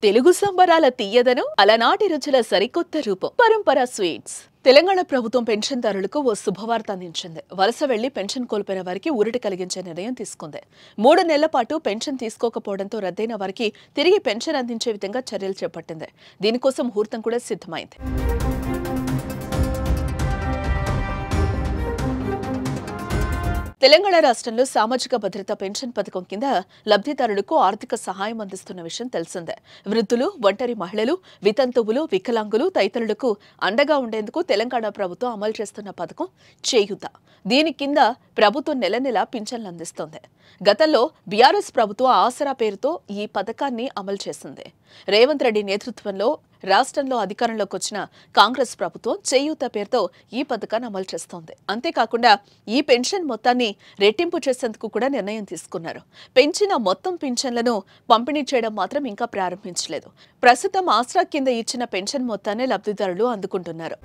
తెలుగు సంబరాల తీయదను అలనాటి రుచుల సరికొత్త రూపం పరంపర స్వీట్స్. తెలంగాణ ప్రభుత్వం పెన్షన్దారులకు ఓ శుభవార్త అందించింది. వలస వెళ్లి పెన్షన్ కోల్పోయిన వారికి ఊరట కలిగించే నిర్ణయం తీసుకుంది. 3 నెలల పాటు పెన్షన్ తీసుకోకపోవడంతో రద్దయిన వారికి తిరిగి పెన్షన్ అందించే విధంగా చర్యలు చేపట్టింది. దీనికోసం ముహూర్తం కూడా సిద్ధమైంది. తెలంగాణ రాష్ట్రంలో సామాజిక భద్రత పెన్షన్ పథకం కింద లబ్ధిదారులకు ఆర్థిక సహాయం అందిస్తున్న విషయం తెలిసిందే. వృద్ధులు, ఒంటరి మహిళలు, వితంతువులు, వికలాంగులు తదితరులకు అండగా ఉండేందుకు తెలంగాణ ప్రభుత్వం అమలు చేస్తున్న పథకం చేయూత. దీని కింద ప్రభుత్వం నెల నెలా పింఛన్లు అందిస్తోంది. గతంలో బీఆర్ఎస్ ప్రభుత్వం ఆసరా పేరుతో ఈ పథకాన్ని అమలు చేసింది. రేవంత్ రెడ్డి నేతృత్వంలో రాష్ట్రంలో అధికారంలోకి వచ్చిన కాంగ్రెస్ ప్రభుత్వం చేయూత పేరుతో ఈ పథకాన్ని అమలు చేస్తోంది. అంతేకాకుండా ఈ పెన్షన్ మొత్తాన్ని రెట్టింపు చేసేందుకు కూడా నిర్ణయం తీసుకున్నారు. పెంచిన మొత్తం పింఛన్లను పంపిణీ చేయడం మాత్రం ఇంకా ప్రారంభించలేదు. ప్రస్తుతం ఆసరా కింద ఇచ్చిన పెన్షన్ మొత్తాన్ని లబ్ధిదారులు అందుకుంటున్నారు.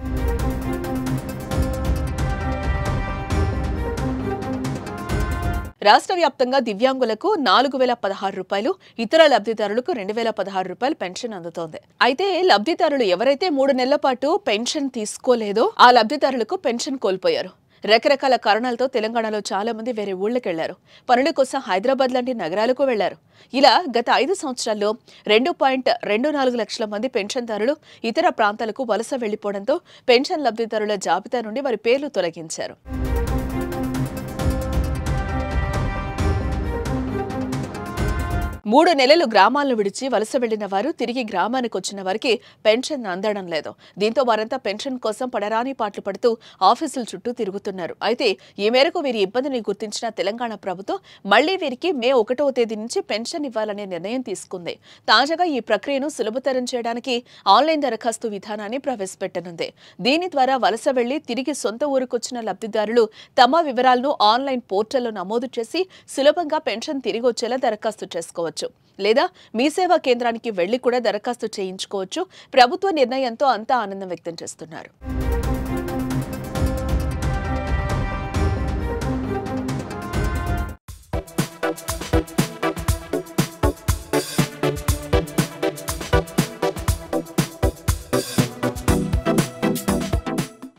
రాష్ట్ర వ్యాప్తంగా దివ్యాంగులకు 4016 రూపాయలు, ఇతర లబ్ధిదారులకు 2016 రూపాయలు పెన్షన్ అందుతోంది. అయితే లబ్ధిదారులు ఎవరైతే 3 నెలల పాటు పెన్షన్ తీసుకోలేదో ఆ లబ్ధిదారులకు పెన్షన్ కోల్పోయారు. రకరకాల కారణాలతో తెలంగాణలో చాలా మంది వేరే ఊళ్ళకెళ్లారు. పనుల కోసం హైదరాబాద్ లాంటి నగరాలకు వెళ్లారు. ఇలా గత 5 సంవత్సరాల్లో 2.24 లక్షల మంది పెన్షన్దారులు ఇతర ప్రాంతాలకు వలస వెళ్లిపోవడంతో పెన్షన్ లబ్ధిదారుల జాబితా నుండి వారి పేర్లు తొలగించారు. 3 నెలలు గ్రామాలను విడిచి వలస వెళ్లిన వారు తిరిగి గ్రామానికి వచ్చిన వారికి పెన్షన్ అందడం లేదు. దీంతో వారంతా పెన్షన్ కోసం పడరాని పాటలు పడుతూ ఆఫీసుల చుట్టూ తిరుగుతున్నారు. అయితే ఈ మేరకు వీరి ఇబ్బందిని గుర్తించిన తెలంగాణ ప్రభుత్వం మళ్లీ వీరికి మే 1వ తేదీ నుంచి పెన్షన్ ఇవ్వాలనే నిర్ణయం తీసుకుంది. తాజాగా ఈ ప్రక్రియను సులభతరం చేయడానికి ఆన్లైన్ దరఖాస్తు విధానాన్ని ప్రవేశపెట్టనుంది. దీని ద్వారా వలస వెళ్లి తిరిగి సొంత ఊరుకొచ్చిన లబ్ధిదారులు తమ వివరాలను ఆన్లైన్ పోర్టల్లో నమోదు చేసి సులభంగా పెన్షన్ తిరిగి వచ్చేలా దరఖాస్తు చేసుకోవచ్చు. లేదా మీ సేవా కేంద్రానికి వెళ్లి కూడా దరఖాస్తు చేయించుకోవచ్చు. ప్రభుత్వ నిర్ణయంతో అంతా ఆనందం వ్యక్తం చేస్తున్నారు.